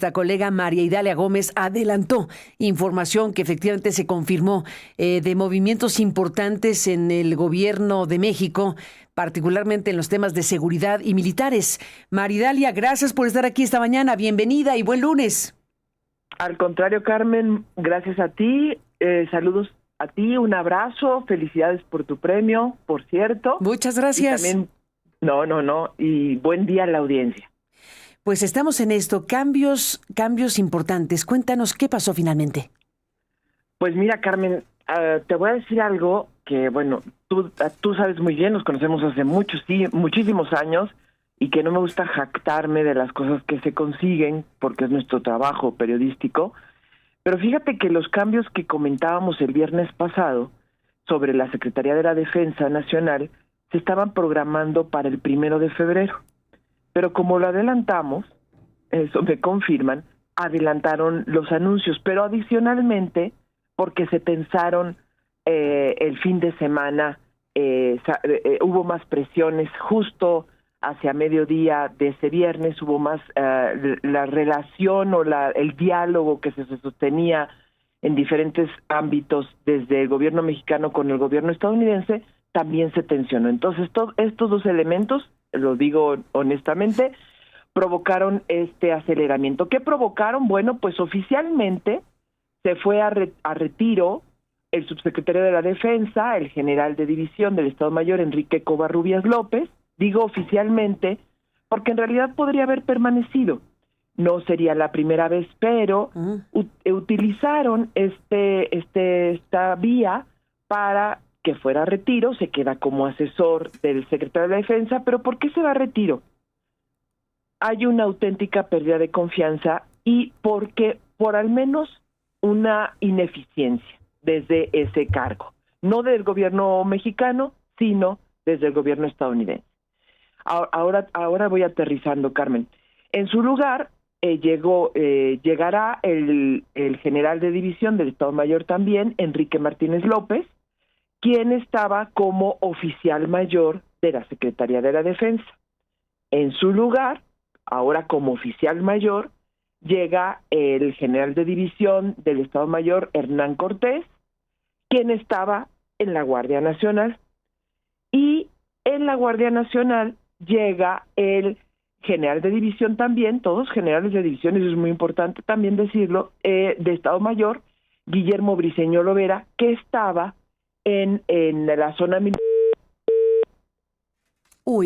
Nuestra colega María Idalia Gómez adelantó información que efectivamente se confirmó de movimientos importantes en el gobierno de México, particularmente en los temas de seguridad y militares. María Idalia, gracias por estar aquí esta mañana. Bienvenida y buen lunes. Al contrario, Carmen, gracias a ti. Saludos a ti, un abrazo, felicidades por tu premio, por cierto. Muchas gracias. Y también, y buen día a la audiencia. Pues estamos en esto, cambios importantes. Cuéntanos qué pasó finalmente. Pues mira, Carmen, te voy a decir algo que, bueno, tú sabes muy bien, nos conocemos hace muchísimos años, y que no me gusta jactarme de las cosas que se consiguen, porque es nuestro trabajo periodístico. Pero fíjate que los cambios que comentábamos el viernes pasado sobre la Secretaría de la Defensa Nacional se estaban programando para el 1 de febrero. Pero como lo adelantamos, eso me confirman, adelantaron los anuncios, pero adicionalmente, porque se pensaron el fin de semana, hubo más presiones justo hacia mediodía de ese viernes, hubo más la relación o el diálogo que se sostenía en diferentes ámbitos desde el gobierno mexicano con el gobierno estadounidense, también se tensionó. Entonces, estos dos elementos, lo digo honestamente, provocaron este aceleramiento. ¿Qué provocaron? Bueno, pues oficialmente se fue a retiro el subsecretario de la Defensa, el general de división del Estado Mayor, Enrique Covarrubias López. Digo oficialmente porque en realidad podría haber permanecido. No sería la primera vez, pero utilizaron esta vía para que fuera a retiro. Se queda como asesor del secretario de la Defensa, pero ¿por qué se va a retiro? Hay una auténtica pérdida de confianza y porque por al menos una ineficiencia desde ese cargo, no del gobierno mexicano, sino desde el gobierno estadounidense. Ahora voy aterrizando, Carmen. En su lugar llegará el general de división del Estado Mayor también, Enrique Martínez López, quien estaba como oficial mayor de la Secretaría de la Defensa. En su lugar, ahora como oficial mayor, llega el general de división del Estado Mayor, Hernán Cortés, quien estaba en la Guardia Nacional. Y en la Guardia Nacional llega el general de división también, todos generales de división, eso es muy importante también decirlo, de Estado Mayor, Guillermo Briceño Lovera, que estaba en la zona militar.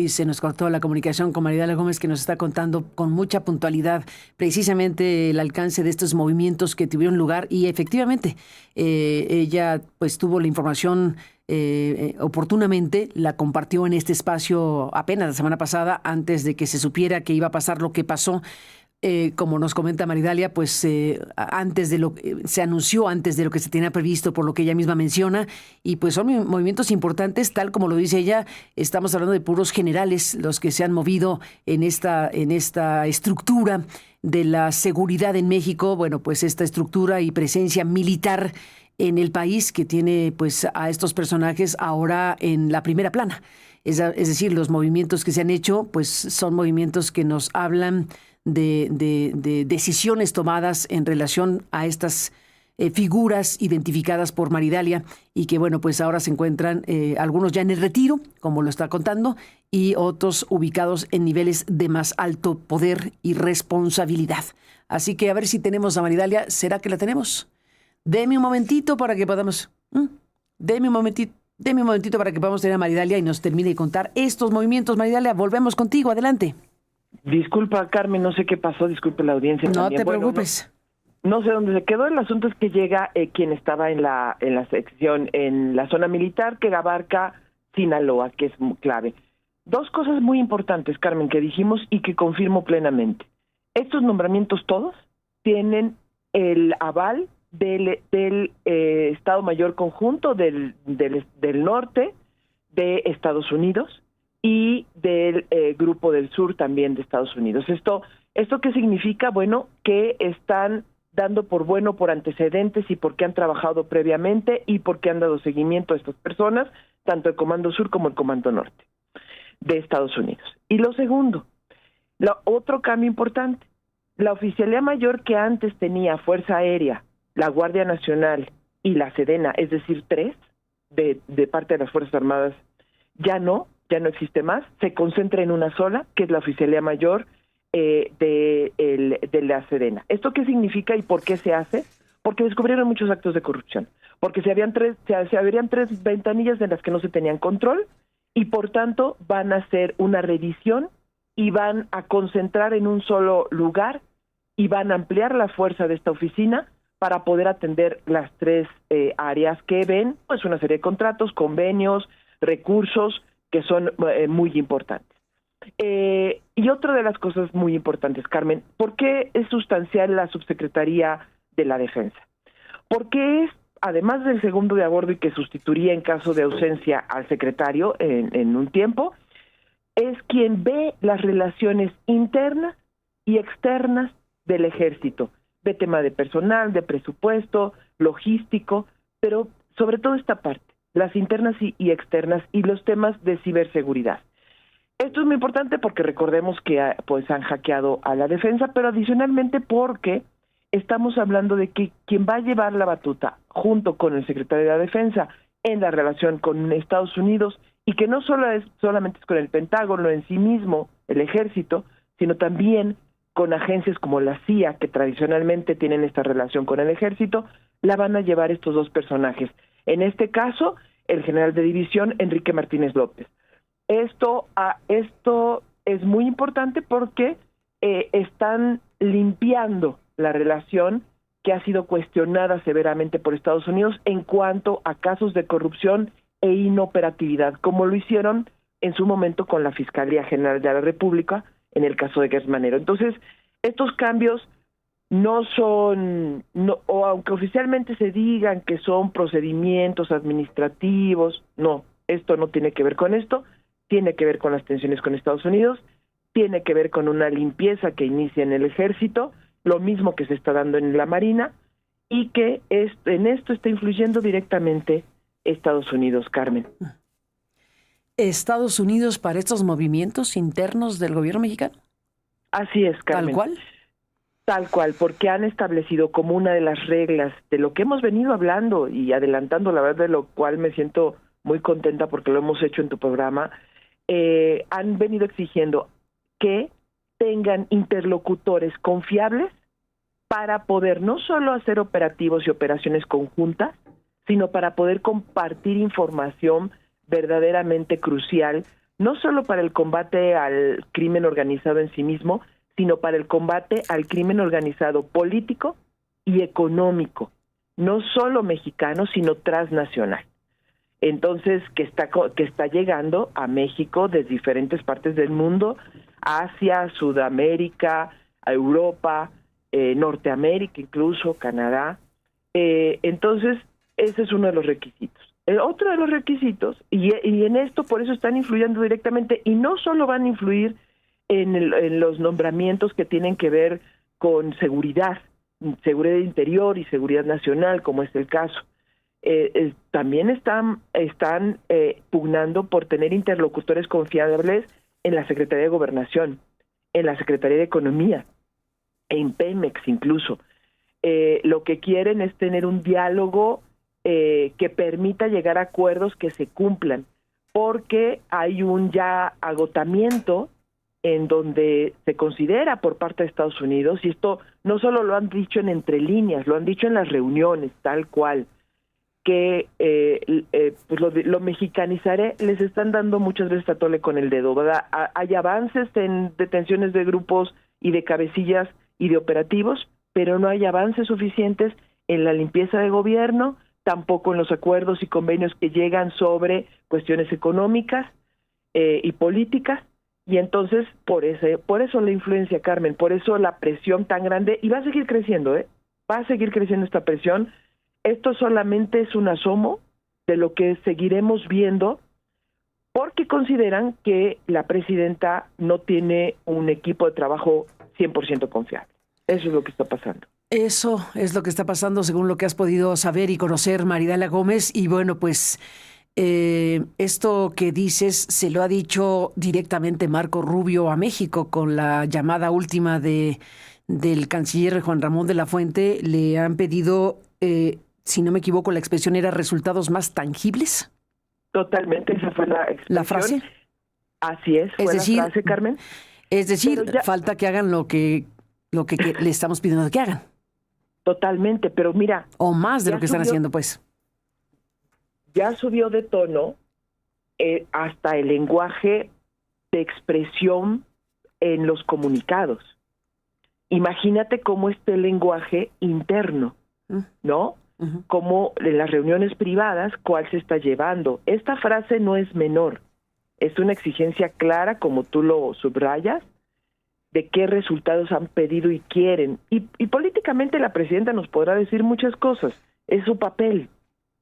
Se nos cortó la comunicación con María Idalia Gómez, que nos está contando con mucha puntualidad precisamente el alcance de estos movimientos que tuvieron lugar y efectivamente ella pues tuvo la información oportunamente, la compartió en este espacio apenas la semana pasada antes de que se supiera que iba a pasar lo que pasó. Como nos comenta María Idalia, pues se anunció antes de lo que se tenía previsto, por lo que ella misma menciona, y pues son movimientos importantes, tal como lo dice ella. Estamos hablando de puros generales los que se han movido en esta estructura de la seguridad en México. Bueno, pues esta estructura y presencia militar en el país que tiene pues a estos personajes ahora en la primera plana. Es decir, los movimientos que se han hecho pues son movimientos que nos hablan de decisiones tomadas en relación a estas figuras identificadas por María Idalia y que, bueno, pues ahora se encuentran algunos ya en el retiro, como lo está contando, y otros ubicados en niveles de más alto poder y responsabilidad. Así que a ver si tenemos a María Idalia. ¿Será que la tenemos? Deme un momentito para que podamos... Deme un momentito para que podamos tener a María Idalia y nos termine de contar estos movimientos. María Idalia, volvemos contigo. Adelante. Disculpa, Carmen, no sé qué pasó, disculpe la audiencia. No también. te preocupes. No sé dónde se quedó. El asunto es que llega quien estaba en la sección, en la zona militar que abarca Sinaloa, que es muy clave. Dos cosas muy importantes, Carmen, que dijimos y que confirmo plenamente. Estos nombramientos todos tienen el aval del Estado Mayor Conjunto del norte de Estados Unidos y del Grupo del Sur también de Estados Unidos. ¿Esto qué significa? Bueno, que están dando por bueno por antecedentes y porque han trabajado previamente y porque han dado seguimiento a estas personas, tanto el Comando Sur como el Comando Norte de Estados Unidos. Y lo segundo, otro cambio importante, La Oficialía Mayor que antes tenía Fuerza Aérea, la Guardia Nacional y la Sedena, es decir, 3 de parte de las Fuerzas Armadas, ya no existe más, se concentra en una sola, que es la Oficialía Mayor de la Sedena. ¿Esto qué significa y por qué se hace? Porque descubrieron muchos actos de corrupción, porque se abrían 3 ventanillas de las que no se tenían control y por tanto van a hacer una revisión y van a concentrar en un solo lugar y van a ampliar la fuerza de esta oficina para poder atender las 3 áreas que ven, pues una serie de contratos, convenios, recursos que son muy importantes. Y otra de las cosas muy importantes, Carmen, ¿por qué es sustancial la Subsecretaría de la Defensa? Porque es, además del segundo de a bordo y que sustituiría en caso de ausencia al secretario en un tiempo, es quien ve las relaciones internas y externas del ejército, de tema de personal, de presupuesto, logístico, pero sobre todo esta parte, las internas y externas y los temas de ciberseguridad. Esto es muy importante porque recordemos que pues han hackeado a la defensa, pero adicionalmente porque estamos hablando de que quien va a llevar la batuta junto con el secretario de la Defensa en la relación con Estados Unidos y que no solamente es con el Pentágono en sí mismo, el ejército, sino también con agencias como la CIA, que tradicionalmente tienen esta relación con el ejército, la van a llevar estos 2 personajes. En este caso, el general de división Enrique Martínez López. Esto es muy importante porque están limpiando la relación que ha sido cuestionada severamente por Estados Unidos en cuanto a casos de corrupción e inoperatividad, como lo hicieron en su momento con la Fiscalía General de la República en el caso de Gertz Manero. Entonces, estos cambios o aunque oficialmente se digan que son procedimientos administrativos, no, esto no tiene que ver con esto, tiene que ver con las tensiones con Estados Unidos, tiene que ver con una limpieza que inicia en el ejército, lo mismo que se está dando en la Marina, y que en esto está influyendo directamente Estados Unidos, Carmen. ¿Estados Unidos para estos movimientos internos del gobierno mexicano? Así es, Carmen. ¿Tal cual? Tal cual, porque han establecido como una de las reglas de lo que hemos venido hablando y adelantando, la verdad, de lo cual me siento muy contenta porque lo hemos hecho en tu programa, han venido exigiendo que tengan interlocutores confiables para poder no solo hacer operativos y operaciones conjuntas, sino para poder compartir información verdaderamente crucial, no solo para el combate al crimen organizado en sí mismo, sino para el combate al crimen organizado político y económico, no solo mexicano, sino transnacional. Entonces, que está llegando a México desde diferentes partes del mundo, Asia, Sudamérica, a Europa, Norteamérica, incluso Canadá. Entonces, ese es uno de los requisitos. El otro de los requisitos, y en esto por eso están influyendo directamente, y no solo van a influir en los nombramientos que tienen que ver con seguridad interior y seguridad nacional, como es el caso. También están pugnando por tener interlocutores confiables en la Secretaría de Gobernación, en la Secretaría de Economía, en Pemex incluso. Lo que quieren es tener un diálogo que permita llegar a acuerdos que se cumplan, porque hay un ya agotamiento en donde se considera por parte de Estados Unidos, y esto no solo lo han dicho en entre líneas, lo han dicho en las reuniones, tal cual, que pues lo mexicanizaré, les están dando muchas veces a tole con el dedo, ¿verdad? Hay avances en detenciones de grupos y de cabecillas y de operativos, pero no hay avances suficientes en la limpieza de gobierno, tampoco en los acuerdos y convenios que llegan sobre cuestiones económicas y políticas. Y entonces, por eso la influencia, Carmen, por eso la presión tan grande, y va a seguir creciendo, va a seguir creciendo esta presión. Esto solamente es un asomo de lo que seguiremos viendo, porque consideran que la presidenta no tiene un equipo de trabajo 100% confiable. Eso es lo que está pasando. Eso es lo que está pasando según lo que has podido saber y conocer, Maridela Gómez. Y bueno, pues esto que dices se lo ha dicho directamente Marco Rubio a México con la llamada última de del canciller Juan Ramón de la Fuente le han pedido, si no me equivoco, la expresión era resultados más tangibles. Totalmente, esa fue la expresión. ¿La frase? Así es, fue la frase, Carmen. Es decir, falta que hagan lo que le estamos pidiendo que hagan. Totalmente, pero mira... O más de lo que están haciendo, pues. Ya subió de tono hasta el lenguaje de expresión en los comunicados. Imagínate cómo está el lenguaje interno, ¿no? Uh-huh. Cómo en las reuniones privadas, cuál se está llevando. Esta frase no es menor, es una exigencia clara, como tú lo subrayas, de qué resultados han pedido y quieren. Y políticamente la presidenta nos podrá decir muchas cosas. Es su papel,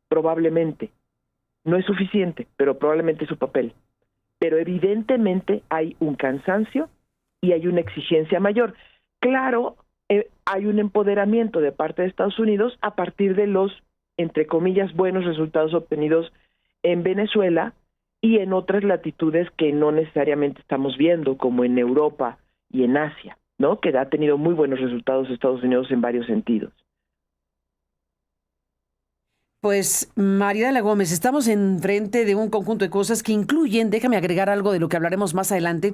probablemente. No es suficiente, pero probablemente es su papel. Pero evidentemente hay un cansancio y hay una exigencia mayor. Claro, hay un empoderamiento de parte de Estados Unidos a partir de los, entre comillas, buenos resultados obtenidos en Venezuela y en otras latitudes que no necesariamente estamos viendo, como en Europa y en Asia, ¿no? Que ha tenido muy buenos resultados Estados Unidos en varios sentidos. Pues, Mariela Gómez, estamos enfrente de un conjunto de cosas que incluyen, déjame agregar algo de lo que hablaremos más adelante,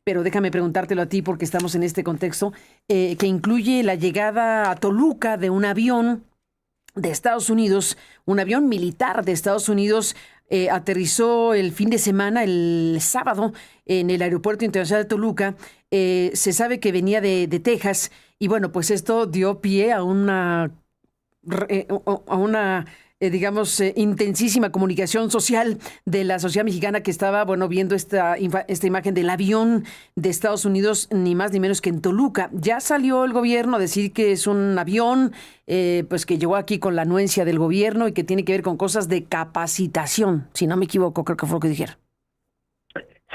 pero déjame preguntártelo a ti porque estamos en este contexto, que incluye la llegada a Toluca de un avión de Estados Unidos, un avión militar de Estados Unidos, aterrizó el fin de semana, el sábado, en el Aeropuerto Internacional de Toluca. Se sabe que venía de Texas y bueno, pues esto dio pie a una intensísima comunicación social de la sociedad mexicana que estaba, bueno, viendo esta imagen del avión de Estados Unidos, ni más ni menos que en Toluca. Ya salió el gobierno a decir que es un avión, pues que llegó aquí con la anuencia del gobierno y que tiene que ver con cosas de capacitación, si no me equivoco, creo que fue lo que dijeron.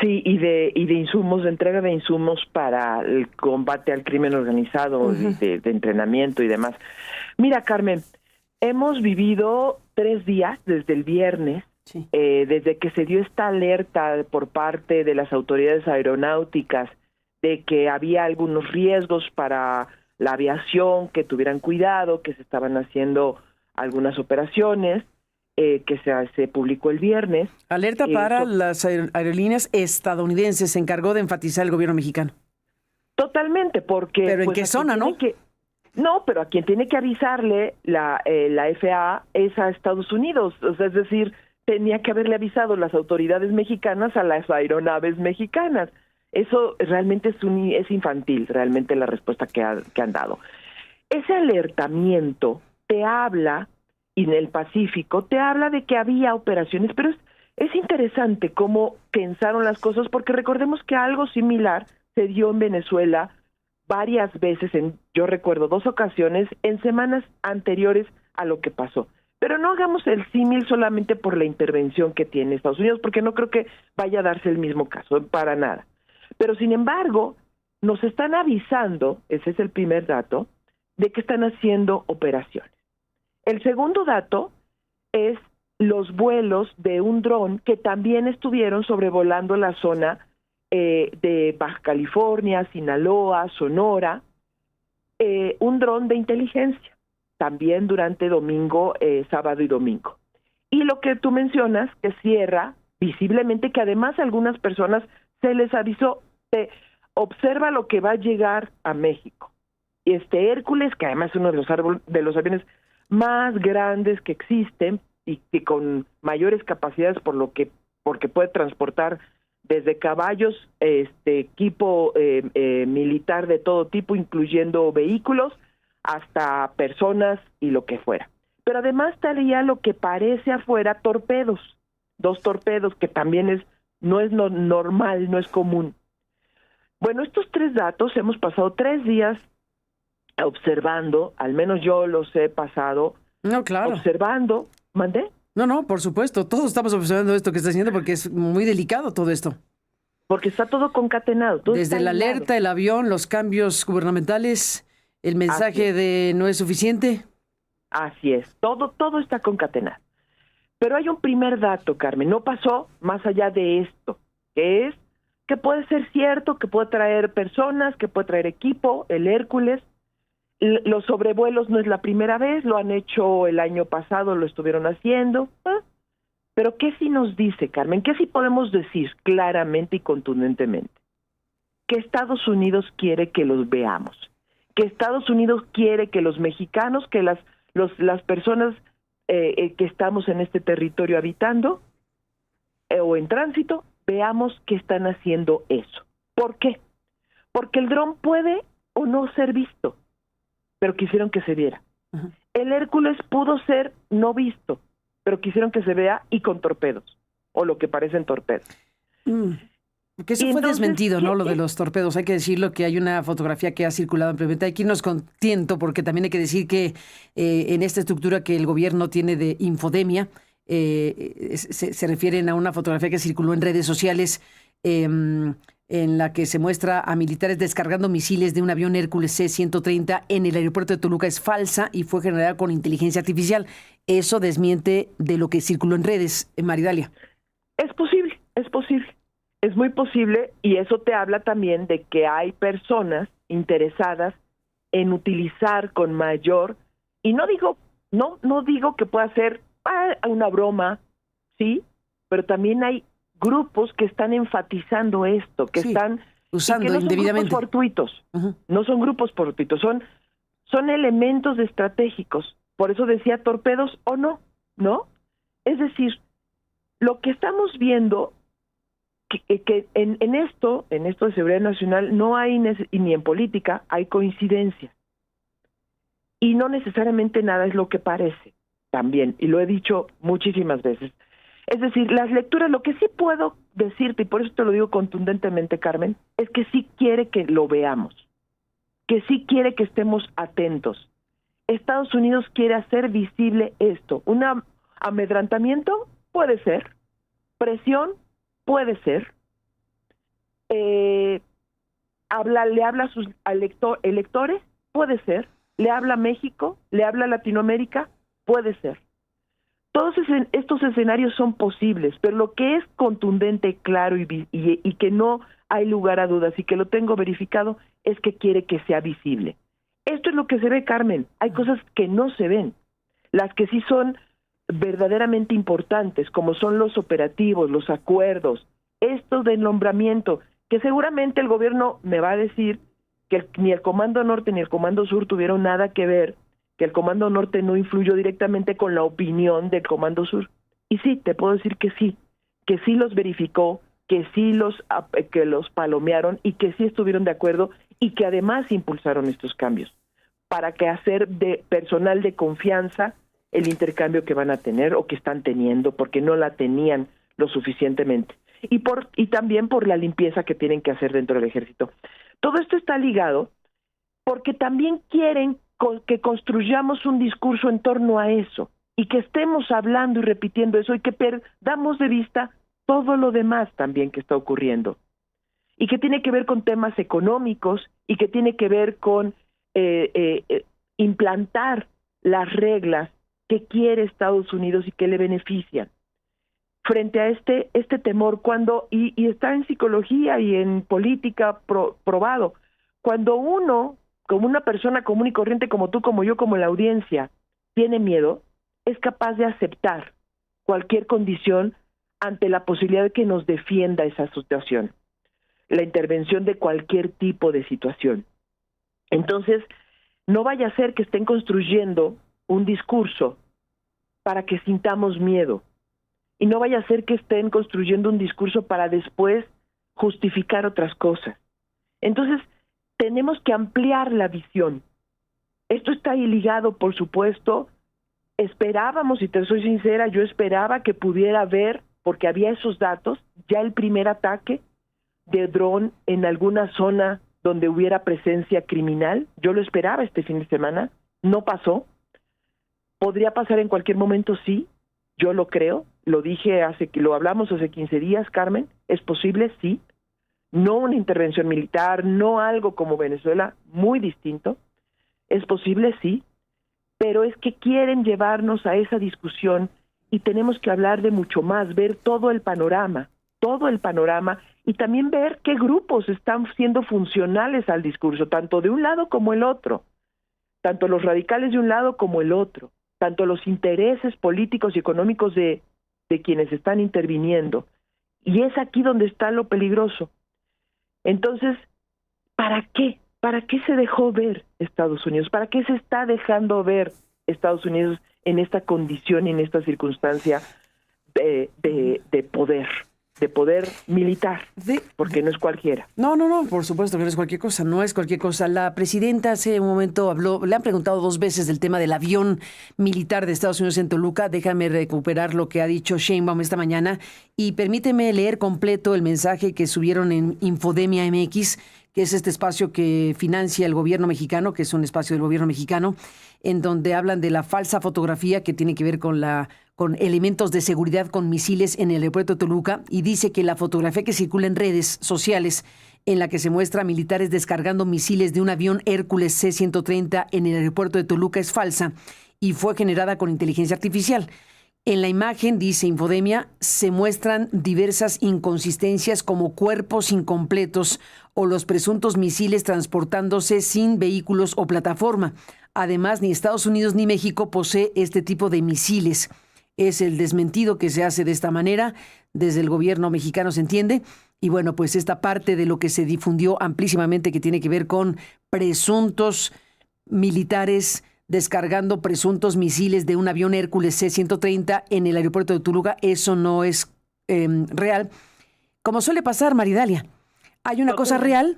Sí, y de insumos, de entrega de insumos para el combate al crimen organizado, uh-huh, de entrenamiento y demás. Mira, Carmen, hemos vivido 3 días desde el viernes, sí, desde que se dio esta alerta por parte de las autoridades aeronáuticas de que había algunos riesgos para la aviación, que tuvieran cuidado, que se estaban haciendo algunas operaciones, que se publicó el viernes. Alerta para las aerolíneas estadounidenses, se encargó de enfatizar el gobierno mexicano. Totalmente, porque... Pero ¿en qué zona, no? No, pero a quien tiene que avisarle la FAA es a Estados Unidos. O sea, es decir, tenía que haberle avisado las autoridades mexicanas a las aeronaves mexicanas. Eso realmente es infantil, realmente la respuesta que han dado. Ese alertamiento te habla, y en el Pacífico, te habla de que había operaciones, pero es interesante cómo pensaron las cosas, porque recordemos que algo similar se dio en Venezuela varias veces, yo recuerdo 2 ocasiones, en semanas anteriores a lo que pasó. Pero no hagamos el símil solamente por la intervención que tiene Estados Unidos, porque no creo que vaya a darse el mismo caso, para nada. Pero sin embargo, nos están avisando, ese es el primer dato, de que están haciendo operaciones. El segundo dato es los vuelos de un dron que también estuvieron sobrevolando la zona de Baja California, Sinaloa, Sonora, un dron de inteligencia, también durante domingo, sábado y domingo. Y lo que tú mencionas, que cierra visiblemente, que además a algunas personas se les avisó, observa lo que va a llegar a México. Y este Hércules, que además es uno de los aviones más grandes que existen y con mayores capacidades porque puede transportar desde caballos, equipo militar de todo tipo, incluyendo vehículos, hasta personas y lo que fuera. Pero además estaría lo que parece afuera torpedos, 2 torpedos, que también no es normal, no es común. Bueno, estos 3 datos hemos pasado 3 días observando, al menos yo los he pasado, no, claro, observando. ¿Mandé? No, por supuesto, todos estamos observando esto que está haciendo porque es muy delicado todo esto. Porque está todo concatenado. Desde la alerta, el avión, los cambios gubernamentales, el mensaje de no es suficiente. Así es, todo está concatenado. Pero hay un primer dato, Carmen, no pasó más allá de esto, que es que puede ser cierto, que puede traer personas, que puede traer equipo, el Hércules. Los sobrevuelos no es la primera vez, lo han hecho el año pasado, lo estuvieron haciendo. Pero ¿qué sí nos dice, Carmen? ¿Qué sí podemos decir claramente y contundentemente? Que Estados Unidos quiere que los veamos, que Estados Unidos quiere que los mexicanos, que las personas que estamos en este territorio habitando o en tránsito, veamos que están haciendo eso. ¿Por qué? Porque el dron puede o no ser visto, pero quisieron que se viera. Uh-huh. El Hércules pudo ser no visto, pero quisieron que se vea y con torpedos, o lo que parecen torpedos. Que eso fue desmentido, ¿no? Lo de los torpedos. Hay que decirlo que hay una fotografía que ha circulado ampliamente. Hay que irnos con tiento, porque también hay que decir que en esta estructura que el gobierno tiene de infodemia, se refieren a una fotografía que circuló en redes sociales en la que se muestra a militares descargando misiles de un avión Hércules C-130 en el aeropuerto de Toluca. Es falsa y fue generada con inteligencia artificial. Eso desmiente de lo que circuló en redes, Maridalia. Es posible, es posible. Es muy posible, y eso te habla también de que hay personas interesadas en utilizar con mayor, y no digo que pueda ser una broma, sí, pero también hay grupos que están enfatizando esto, que están usando que no indebidamente. Son grupos fortuitos, uh-huh. No son grupos fortuitos, son elementos estratégicos. Por eso decía torpedos o no, ¿no? Es decir, lo que estamos viendo que en esto de seguridad nacional no hay, ni en política, hay coincidencias. Y no necesariamente nada es lo que parece, también, y lo he dicho muchísimas veces. Es decir, las lecturas, lo que sí puedo decirte, y por eso te lo digo contundentemente, Carmen, es que sí quiere que lo veamos, que sí quiere que estemos atentos. Estados Unidos quiere hacer visible esto. ¿Un amedrantamiento? Puede ser. ¿Presión? Puede ser. ¿Le habla a sus electores? Puede ser. ¿Le habla a México? ¿Le habla a Latinoamérica? Puede ser. Todos estos escenarios son posibles, pero lo que es contundente, claro y que no hay lugar a dudas y que lo tengo verificado es que quiere que sea visible. Esto es lo que se ve, Carmen. Hay cosas que no se ven. Las que sí son verdaderamente importantes, como son los operativos, los acuerdos, estos de nombramiento, que seguramente el gobierno me va a decir que ni el Comando Norte ni el Comando Sur tuvieron nada que ver, que el Comando Norte no influyó directamente con la opinión del Comando Sur. Y sí, te puedo decir que sí los verificó, que sí que los palomearon y que sí estuvieron de acuerdo y que además impulsaron estos cambios para que hacer de personal de confianza el intercambio que van a tener o que están teniendo, porque no la tenían lo suficientemente. Y también por la limpieza que tienen que hacer dentro del ejército. Todo esto está ligado porque también quieren que construyamos un discurso en torno a eso y que estemos hablando y repitiendo eso y que perdamos de vista todo lo demás también que está ocurriendo y que tiene que ver con temas económicos y que tiene que ver con implantar las reglas que quiere Estados Unidos y que le benefician frente a este temor y está en psicología y en política probado. Cuando uno, como una persona común y corriente como tú, como yo, como la audiencia, tiene miedo, es capaz de aceptar cualquier condición ante la posibilidad de que nos defienda esa situación, la intervención de cualquier tipo de situación. Entonces, no vaya a ser que estén construyendo un discurso para que sintamos miedo, y no vaya a ser que estén construyendo un discurso para después justificar otras cosas. Entonces, tenemos que ampliar la visión. Esto está ahí ligado, por supuesto. Esperábamos, y te soy sincera, yo esperaba que pudiera haber, porque había esos datos, ya el primer ataque de dron en alguna zona donde hubiera presencia criminal. Yo lo esperaba este fin de semana, no pasó. ¿Podría pasar en cualquier momento? Sí, yo lo creo. Lo dije lo hablamos hace 15 días, Carmen. ¿Es posible? Sí. No una intervención militar, no algo como Venezuela, muy distinto. ¿Es posible? Sí. Pero es que quieren llevarnos a esa discusión y tenemos que hablar de mucho más, ver todo el panorama. todo el panorama y también ver qué grupos están siendo funcionales al discurso, tanto de un lado como el otro, tanto los radicales de un lado como el otro, tanto los intereses políticos y económicos de quienes están interviniendo. Y es aquí donde está lo peligroso. Entonces, ¿para qué? ¿Para qué se dejó ver Estados Unidos? ¿Para qué se está dejando ver Estados Unidos en esta condición y en esta circunstancia de poder militar? Porque no es cualquiera. No, por supuesto que no es cualquier cosa, no es cualquier cosa. La presidenta hace un momento habló, le han preguntado 2 veces del tema del avión militar de Estados Unidos en Toluca. Déjame recuperar lo que ha dicho Sheinbaum esta mañana y permíteme leer completo el mensaje que subieron en Infodemia MX, que es este espacio que financia el gobierno mexicano, que es un espacio del gobierno mexicano, en donde hablan de la falsa fotografía que tiene que ver con elementos de seguridad con misiles en el aeropuerto de Toluca, y dice que la fotografía que circula en redes sociales en la que se muestra a militares descargando misiles de un avión Hércules C-130 en el aeropuerto de Toluca es falsa y fue generada con inteligencia artificial. En la imagen, dice Infodemia, se muestran diversas inconsistencias como cuerpos incompletos o los presuntos misiles transportándose sin vehículos o plataforma. Además, ni Estados Unidos ni México posee este tipo de misiles. Es el desmentido que se hace de esta manera, desde el gobierno mexicano se entiende. Y bueno, pues esta parte de lo que se difundió amplísimamente que tiene que ver con presuntos militares descargando presuntos misiles de un avión Hércules C-130 en el aeropuerto de Toluca, eso no es real. Como suele pasar, Maridalia, hay una cosa real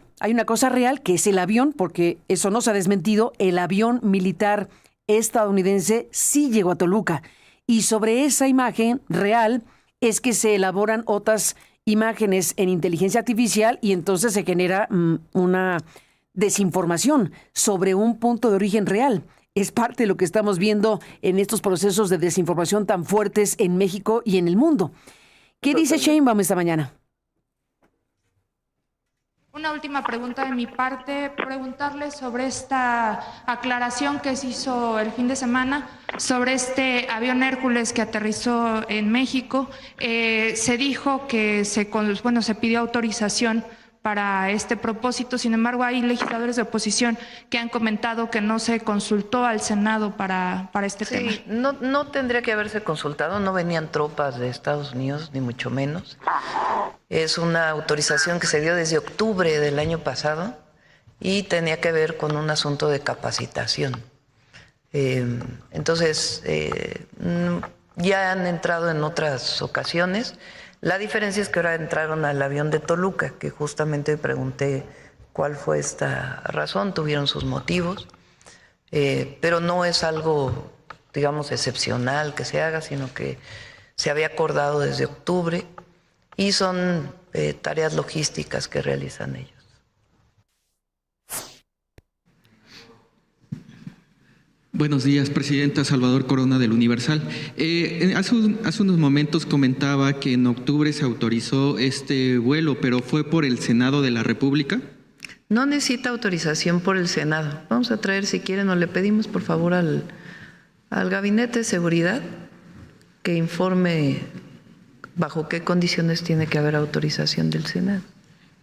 que es el avión, porque eso no se ha desmentido, el avión militar estadounidense sí llegó a Toluca. Y sobre esa imagen real es que se elaboran otras imágenes en inteligencia artificial y entonces se genera una desinformación sobre un punto de origen real. Es parte de lo que estamos viendo en estos procesos de desinformación tan fuertes en México y en el mundo. ¿Qué dice Sheinbaum esta mañana? Una última pregunta de mi parte, preguntarle sobre esta aclaración que se hizo el fin de semana sobre este avión Hércules que aterrizó en México. Se dijo que se pidió autorización para este propósito. Sin embargo, hay legisladores de oposición que han comentado que no se consultó al Senado para este tema. Sí, no tendría que haberse consultado, no venían tropas de Estados Unidos, ni mucho menos. Es una autorización que se dio desde octubre del año pasado y tenía que ver con un asunto de capacitación. Entonces, ya han entrado en otras ocasiones. La diferencia es que ahora entraron al avión de Toluca, que justamente pregunté cuál fue esta razón, tuvieron sus motivos, pero no es algo, digamos, excepcional que se haga, sino que se había acordado desde octubre y son tareas logísticas que realizan ellos. Buenos días, Presidenta. Salvador Corona del Universal. Hace unos momentos comentaba que en octubre se autorizó este vuelo, pero ¿fue por el Senado de la República? No necesita autorización por el Senado. Vamos a traer, si quieren, o le pedimos por favor al Gabinete de Seguridad que informe bajo qué condiciones tiene que haber autorización del Senado.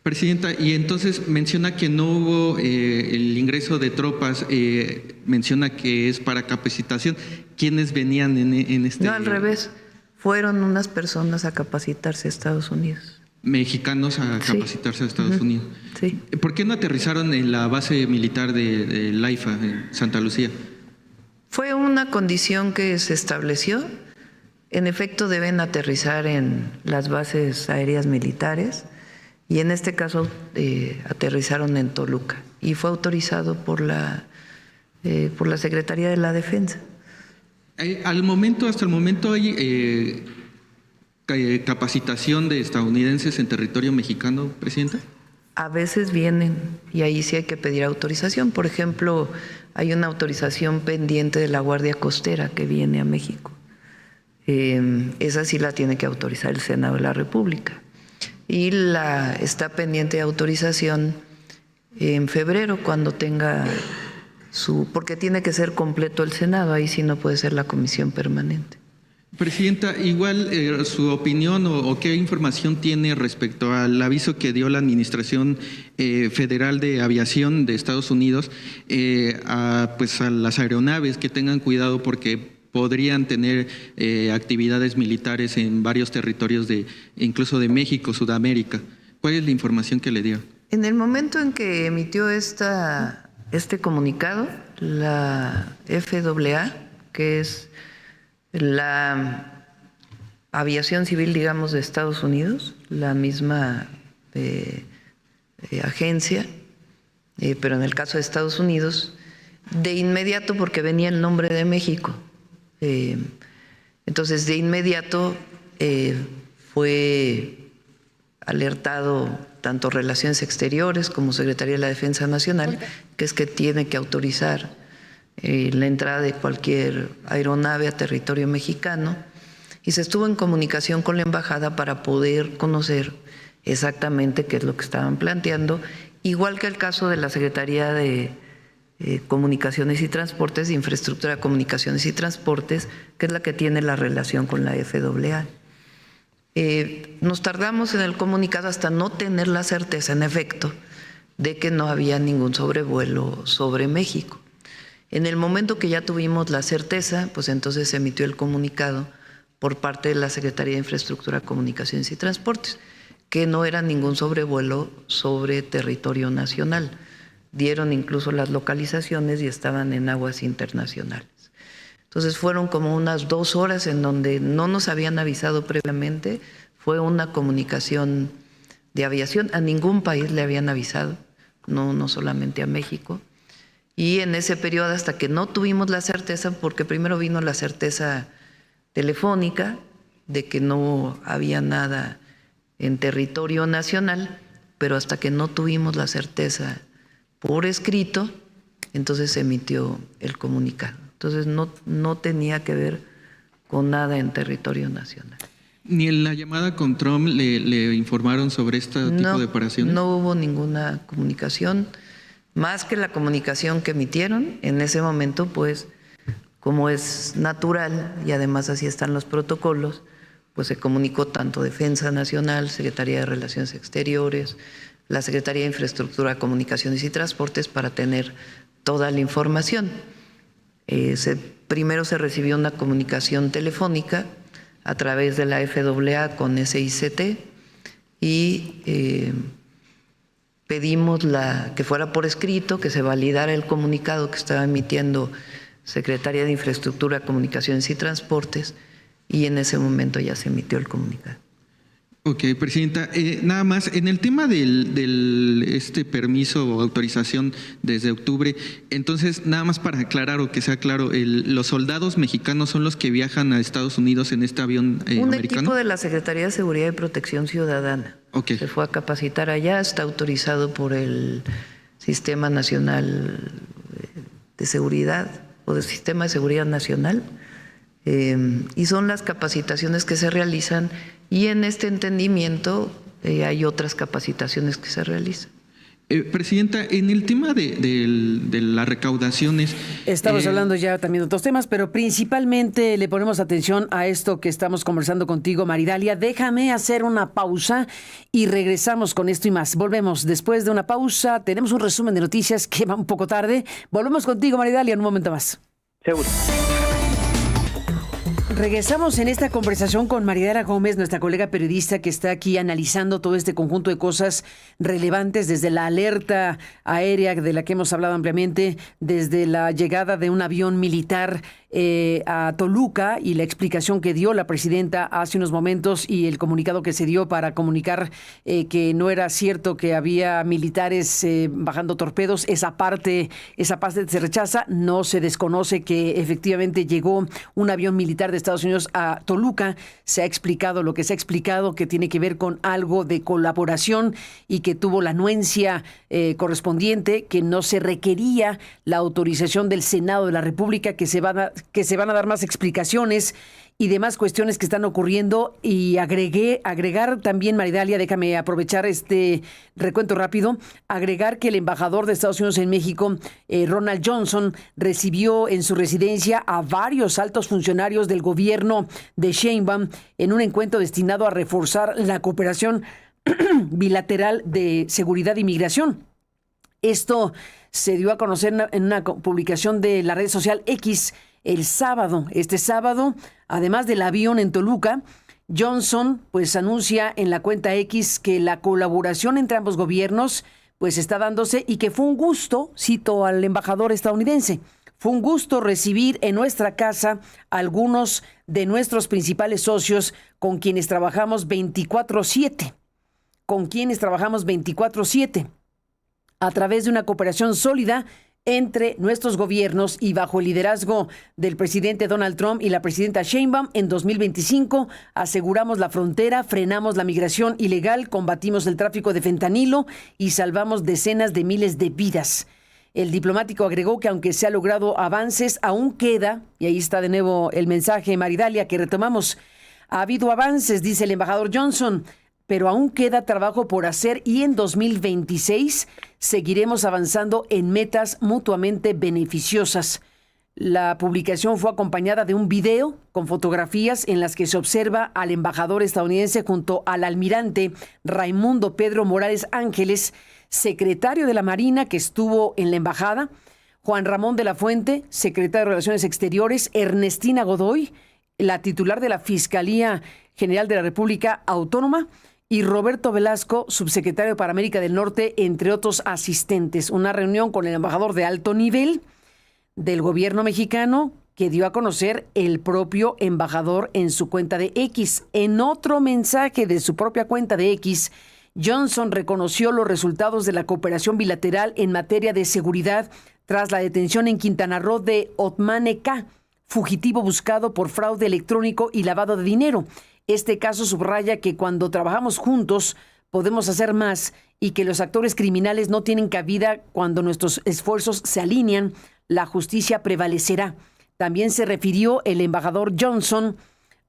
Presidenta, y entonces menciona que no hubo el ingreso de tropas, menciona que es para capacitación. ¿Quiénes venían en este...? No, al revés. Fueron unas personas a capacitarse a Estados Unidos. Mexicanos a capacitarse a Estados Unidos. Sí. ¿Por qué no aterrizaron en la base militar de Laifa, en Santa Lucía? Fue una condición que se estableció. En efecto, deben aterrizar en las bases aéreas militares. Y en este caso aterrizaron en Toluca y fue autorizado por la Secretaría de la Defensa. Hasta el momento hay capacitación de estadounidenses en territorio mexicano, Presidenta. A veces vienen y ahí sí hay que pedir autorización. Por ejemplo, hay una autorización pendiente de la Guardia Costera que viene a México. Esa sí la tiene que autorizar el Senado de la República. Y está pendiente de autorización en febrero cuando tenga porque tiene que ser completo el Senado, ahí sí no puede ser la comisión permanente. Presidenta, igual su opinión o qué información tiene respecto al aviso que dio la Administración Federal de Aviación de Estados Unidos pues a las aeronaves que tengan cuidado porque podrían tener actividades militares en varios territorios incluso de México, Sudamérica. ¿Cuál es la información que le dio? En el momento en que emitió este comunicado, la FAA, que es la aviación civil, digamos, de Estados Unidos, la misma agencia, pero en el caso de Estados Unidos, de inmediato, porque venía el nombre de México, entonces de inmediato fue alertado tanto Relaciones Exteriores como Secretaría de la Defensa Nacional, que es que tiene que autorizar la entrada de cualquier aeronave a territorio mexicano, y se estuvo en comunicación con la embajada para poder conocer exactamente qué es lo que estaban planteando, igual que el caso de la Secretaría de Comunicaciones y Transportes, de Infraestructura de Comunicaciones y Transportes, que es la que tiene la relación con la FAA. Nos tardamos en el comunicado hasta no tener la certeza, en efecto, de que no había ningún sobrevuelo sobre México. En el momento que ya tuvimos la certeza, pues entonces se emitió el comunicado por parte de la Secretaría de Infraestructura, Comunicaciones y Transportes, que no era ningún sobrevuelo sobre territorio nacional. Dieron incluso las localizaciones y estaban en aguas internacionales. Entonces fueron como unas 2 horas en donde no nos habían avisado previamente. Fue una comunicación de aviación, a ningún país le habían avisado, no solamente a México. Y en ese periodo, hasta que no tuvimos la certeza, porque primero vino la certeza telefónica de que no había nada en territorio nacional, pero hasta que no tuvimos la certeza por escrito, entonces se emitió el comunicado. Entonces no tenía que ver con nada en territorio nacional. ¿Ni en la llamada con Trump le informaron sobre este tipo de operaciones? No hubo ninguna comunicación. Más que la comunicación que emitieron en ese momento, pues como es natural y además así están los protocolos, pues se comunicó tanto Defensa Nacional, Secretaría de Relaciones Exteriores, la Secretaría de Infraestructura, Comunicaciones y Transportes para tener toda la información. Primero se recibió una comunicación telefónica a través de la FAA con SICT y pedimos que fuera por escrito, que se validara el comunicado que estaba emitiendo Secretaría de Infraestructura, Comunicaciones y Transportes, y en ese momento ya se emitió el comunicado. Ok, Presidenta, nada más, en el tema este permiso o autorización desde octubre, entonces, nada más para aclarar o que sea claro, ¿los soldados mexicanos son los que viajan a Estados Unidos en este avión americano? Un equipo de la Secretaría de Seguridad y Protección Ciudadana. Okay. Se fue a capacitar allá, está autorizado por el Sistema Nacional de Seguridad o del Sistema de Seguridad Nacional, y son las capacitaciones que se realizan, y en este entendimiento hay otras capacitaciones que se realizan. Presidenta, en el tema de las recaudaciones... Estamos hablando ya también de otros temas, pero principalmente le ponemos atención a esto que estamos conversando contigo, Maridalia. Déjame hacer una pausa y regresamos con esto y más. Volvemos después de una pausa. Tenemos un resumen de noticias que va un poco tarde. Volvemos contigo, Maridalia, en un momento más. Seguro. Regresamos en esta conversación con Maridalia Gómez, nuestra colega periodista que está aquí analizando todo este conjunto de cosas relevantes, desde la alerta aérea de la que hemos hablado ampliamente, desde la llegada de un avión militar a Toluca y la explicación que dio la presidenta hace unos momentos y el comunicado que se dio para comunicar que no era cierto que había militares bajando torpedos. Esa parte se rechaza. No se desconoce que efectivamente llegó un avión militar de Estados Unidos a Toluca. Se ha explicado lo que se ha explicado, que tiene que ver con algo de colaboración y que tuvo la anuencia correspondiente, que no se requería la autorización del Senado de la República, que se van a dar más explicaciones y demás cuestiones que están ocurriendo. Y agregar también, Maridalia, déjame aprovechar este recuento rápido, agregar que el embajador de Estados Unidos en México, Ronald Johnson, recibió en su residencia a varios altos funcionarios del gobierno de Sheinbaum en un encuentro destinado a reforzar la cooperación bilateral de seguridad e inmigración. Esto se dio a conocer en una publicación de la red social X el sábado. Este sábado, además del avión en Toluca, Johnson pues anuncia en la cuenta X que la colaboración entre ambos gobiernos pues está dándose y que fue un gusto, cito al embajador estadounidense, fue un gusto recibir en nuestra casa a algunos de nuestros principales socios con quienes trabajamos 24/7, a través de una cooperación sólida entre nuestros gobiernos y bajo el liderazgo del presidente Donald Trump y la presidenta Sheinbaum. En 2025 aseguramos la frontera, frenamos la migración ilegal, combatimos el tráfico de fentanilo y salvamos decenas de miles de vidas. El diplomático agregó que aunque se ha logrado avances, aún queda, y ahí está de nuevo el mensaje, Maridalia, que retomamos, ha habido avances, dice el embajador Johnson, pero aún queda trabajo por hacer y en 2026 seguiremos avanzando en metas mutuamente beneficiosas. La publicación fue acompañada de un video con fotografías en las que se observa al embajador estadounidense junto al almirante Raimundo Pedro Morales Ángeles, secretario de la Marina que estuvo en la embajada, Juan Ramón de la Fuente, secretario de Relaciones Exteriores, Ernestina Godoy, la titular de la Fiscalía General de la República Autónoma, y Roberto Velasco, subsecretario para América del Norte, entre otros asistentes. Una reunión con el embajador de alto nivel del gobierno mexicano que dio a conocer el propio embajador en su cuenta de X. En otro mensaje de su propia cuenta de X, Johnson reconoció los resultados de la cooperación bilateral en materia de seguridad tras la detención en Quintana Roo de Othmane K., fugitivo buscado por fraude electrónico y lavado de dinero. Este caso subraya que cuando trabajamos juntos podemos hacer más y que los actores criminales no tienen cabida cuando nuestros esfuerzos se alinean, la justicia prevalecerá. También se refirió el embajador Johnson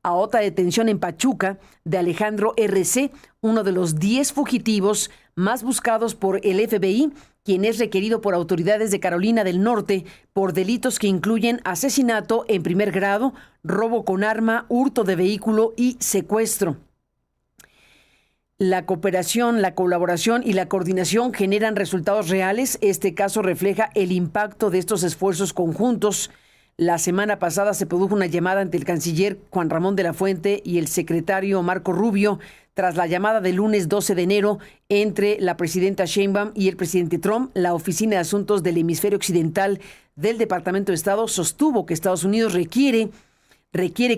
a otra detención en Pachuca de Alejandro R.C., uno de los 10 fugitivos más buscados por el FBI, quien es requerido por autoridades de Carolina del Norte por delitos que incluyen asesinato en primer grado, robo con arma, hurto de vehículo y secuestro. La cooperación, la colaboración y la coordinación generan resultados reales. Este caso refleja el impacto de estos esfuerzos conjuntos. La semana pasada se produjo una llamada entre el canciller Juan Ramón de la Fuente y el secretario Marco Rubio tras la llamada del lunes 12 de enero entre la presidenta Sheinbaum y el presidente Trump. La Oficina de Asuntos del Hemisferio Occidental del Departamento de Estado sostuvo que Estados Unidos requiere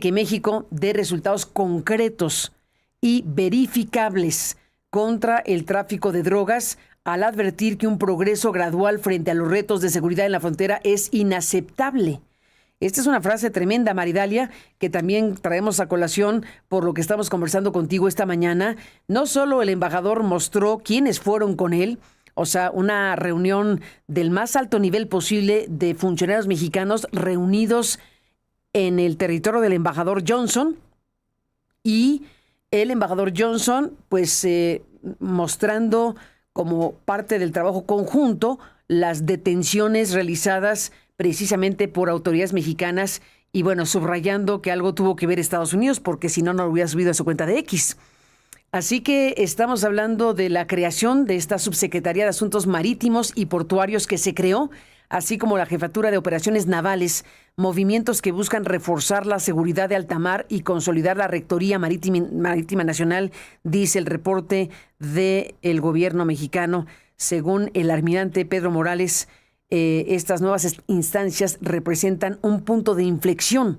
que México dé resultados concretos y verificables contra el tráfico de drogas, al advertir que un progreso gradual frente a los retos de seguridad en la frontera es inaceptable. Esta es una frase tremenda, Maridalia, que también traemos a colación por lo que estamos conversando contigo esta mañana. No solo el embajador mostró quiénes fueron con él, o sea, una reunión del más alto nivel posible de funcionarios mexicanos reunidos en el territorio del embajador Johnson, y el embajador Johnson, pues mostrando como parte del trabajo conjunto las detenciones realizadas precisamente por autoridades mexicanas y bueno, subrayando que algo tuvo que ver Estados Unidos porque si no, no lo hubiera subido a su cuenta de X. Así que estamos hablando de la creación de esta Subsecretaría de Asuntos Marítimos y Portuarios que se creó, así como la Jefatura de Operaciones Navales, movimientos que buscan reforzar la seguridad de alta mar y consolidar la Rectoría Marítima Nacional, dice el reporte del gobierno mexicano. Según el almirante Pedro Morales, estas nuevas instancias representan un punto de inflexión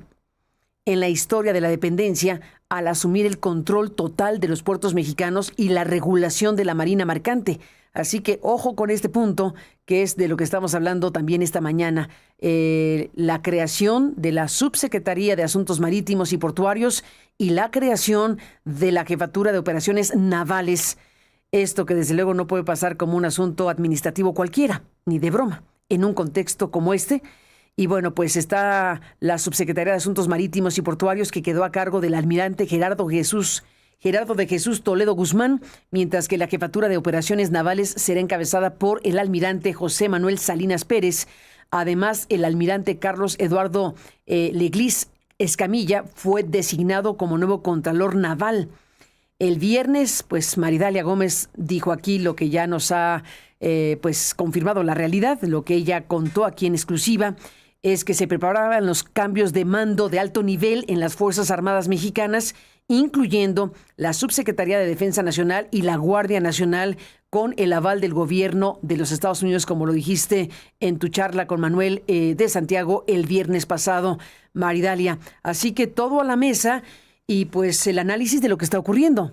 en la historia de la dependencia al asumir el control total de los puertos mexicanos y la regulación de la marina mercante. Así que ojo con este punto, que es de lo que estamos hablando también esta mañana. La creación de la Subsecretaría de Asuntos Marítimos y Portuarios y la creación de la Jefatura de Operaciones Navales. Esto que desde luego no puede pasar como un asunto administrativo cualquiera, ni de broma, en un contexto como este, Y bueno, pues está la Subsecretaría de Asuntos Marítimos y Portuarios, que quedó a cargo del almirante Gerardo de Jesús Toledo Guzmán, mientras que la jefatura de operaciones navales será encabezada por el almirante José Manuel Salinas Pérez. Además, el almirante Carlos Eduardo Leglis Escamilla fue designado como nuevo contralor naval. El viernes, pues Maridalia Gómez dijo aquí lo que ya nos ha pues confirmado la realidad. Lo que ella contó aquí en exclusiva es que se preparaban los cambios de mando de alto nivel en las Fuerzas Armadas Mexicanas, incluyendo la Subsecretaría de Defensa Nacional y la Guardia Nacional, con el aval del gobierno de los Estados Unidos, como lo dijiste en tu charla con Manuel de Santiago el viernes pasado, Maridalia. Así que todo a la mesa y pues el análisis de lo que está ocurriendo.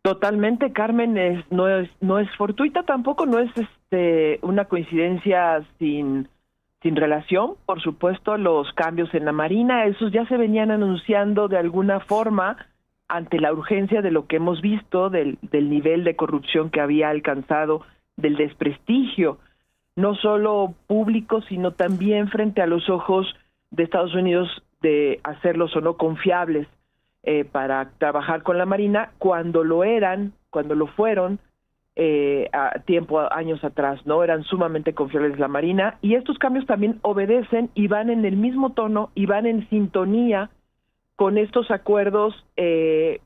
Totalmente, Carmen, no es fortuita tampoco, no es una coincidencia sin relación. Por supuesto, los cambios en la Marina, esos ya se venían anunciando de alguna forma ante la urgencia de lo que hemos visto, del nivel de corrupción que había alcanzado, del desprestigio, no solo público, sino también frente a los ojos de Estados Unidos, de hacerlos o no confiables para trabajar con la Marina, cuando lo fueron años atrás, ¿no? Eran sumamente confiables la Marina, y estos cambios también obedecen y van en el mismo tono y van en sintonía con estos acuerdos que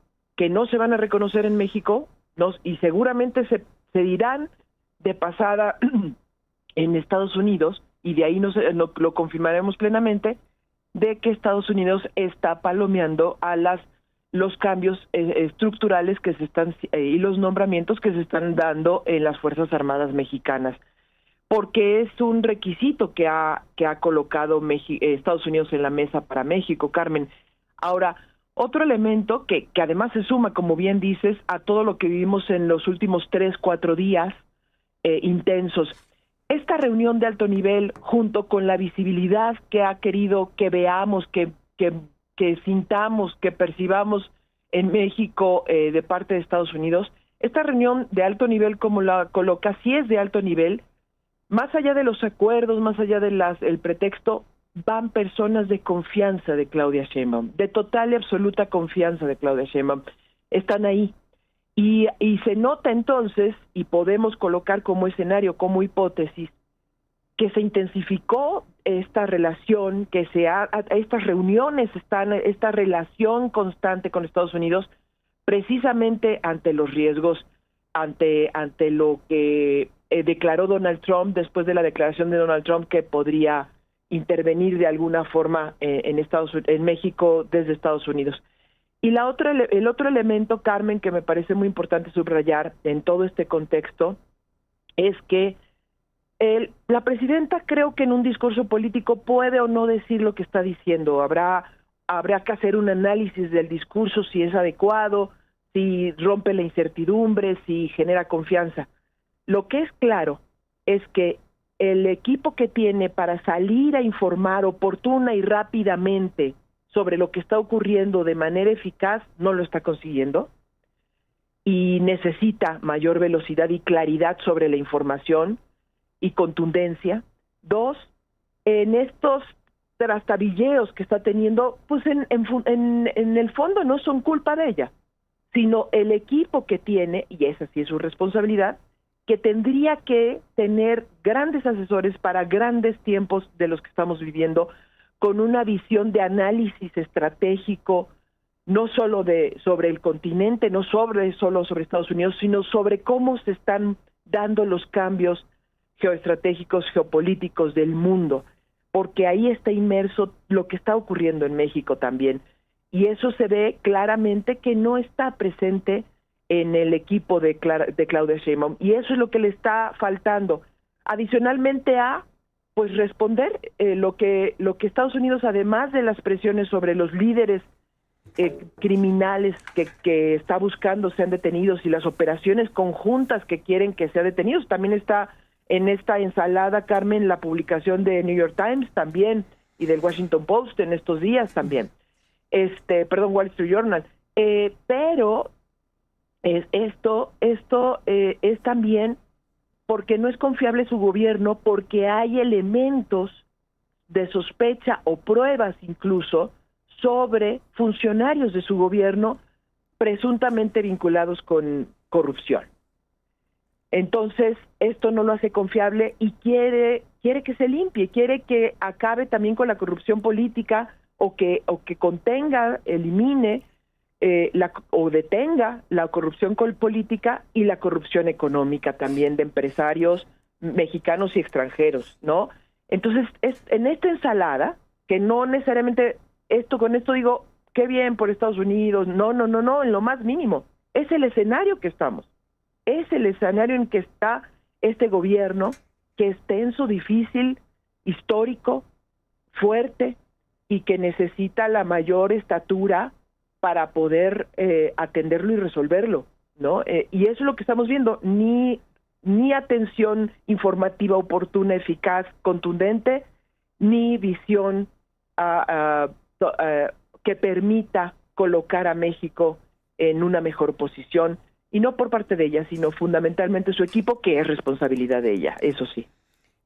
no se van a reconocer en México, ¿no? Y seguramente se dirán de pasada en Estados Unidos, y de ahí lo confirmaremos plenamente, de que Estados Unidos está palomeando a los cambios estructurales que se están y los nombramientos que se están dando en las Fuerzas Armadas Mexicanas, porque es un requisito que ha colocado Estados Unidos en la mesa para México, Carmen. Ahora, otro elemento que además se suma, como bien dices, a todo lo que vivimos en los últimos 3-4 días intensos. Esta reunión de alto nivel, junto con la visibilidad que ha querido que veamos, que sintamos, que percibamos en México de parte de Estados Unidos, esta reunión de alto nivel, como la coloca, sí es de alto nivel, más allá de los acuerdos, más allá de el pretexto, van personas de confianza de Claudia Sheinbaum, de total y absoluta confianza de Claudia Sheinbaum, están ahí. Y se nota entonces, y podemos colocar como escenario, como hipótesis, que se intensificó esta relación, estas reuniones, esta relación constante con Estados Unidos, precisamente ante los riesgos, ante lo que declaró Donald Trump, después de la declaración de Donald Trump que podría intervenir de alguna forma en México desde Estados Unidos. Y el otro elemento, Carmen, que me parece muy importante subrayar en todo este contexto, es que la presidenta, creo que en un discurso político puede o no decir lo que está diciendo. Habrá que hacer un análisis del discurso, si es adecuado, si rompe la incertidumbre, si genera confianza. Lo que es claro es que el equipo que tiene para salir a informar oportuna y rápidamente sobre lo que está ocurriendo de manera eficaz no lo está consiguiendo, y necesita mayor velocidad y claridad sobre la información y contundencia. 2, en estos trastabilleos que está teniendo, pues en el fondo no son culpa de ella, sino el equipo que tiene, y esa sí es su responsabilidad, que tendría que tener grandes asesores para grandes tiempos de los que estamos viviendo, con una visión de análisis estratégico, no solo sobre el continente, no solo sobre Estados Unidos, sino sobre cómo se están dando los cambios geoestratégicos, geopolíticos del mundo, porque ahí está inmerso lo que está ocurriendo en México también. Y eso se ve claramente que no está presente en el equipo de Claudia Sheinbaum, y eso es lo que le está faltando. Adicionalmente a pues responder lo que Estados Unidos, además de las presiones sobre los líderes criminales que está buscando sean detenidos, y las operaciones conjuntas que quieren que sean detenidos, también está en esta ensalada, Carmen, la publicación de New York Times también, y del Washington Post en estos días también, Wall Street Journal, pero esto es también porque no es confiable su gobierno, porque hay elementos de sospecha o pruebas incluso sobre funcionarios de su gobierno presuntamente vinculados con corrupción. Entonces, esto no lo hace confiable y quiere que se limpie, quiere que acabe también con la corrupción política o que contenga, elimine o detenga la corrupción política y la corrupción económica también de empresarios mexicanos y extranjeros, ¿no? Entonces, en esta ensalada, que no necesariamente con esto digo, qué bien por Estados Unidos, no, en lo más mínimo, es el escenario que estamos, es el escenario en que está este gobierno, que es tenso, difícil, histórico, fuerte, y que necesita la mayor estatura para poder atenderlo y resolverlo, ¿no? Y eso es lo que estamos viendo, ni atención informativa oportuna, eficaz, contundente, ni visión que permita colocar a México en una mejor posición, y no por parte de ella, sino fundamentalmente su equipo, que es responsabilidad de ella, eso sí.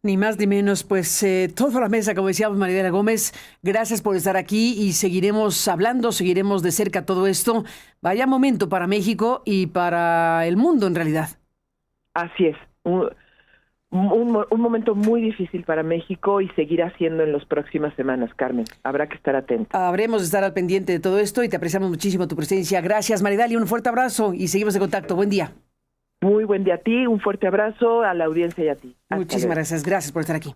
Ni más ni menos, pues todo a la mesa, como decíamos, Mariela Gómez, gracias por estar aquí y seguiremos hablando, seguiremos de cerca todo esto. Vaya momento para México y para el mundo en realidad. Así es, un momento muy difícil para México y seguirá siendo en las próximas semanas, Carmen. Habrá que estar atento. Habremos de estar al pendiente de todo esto y te apreciamos muchísimo tu presencia. Gracias, Maridalia, un fuerte abrazo y seguimos en contacto. Buen día. Muy buen día a ti, un fuerte abrazo a la audiencia y a ti. Muchísimas gracias por estar aquí.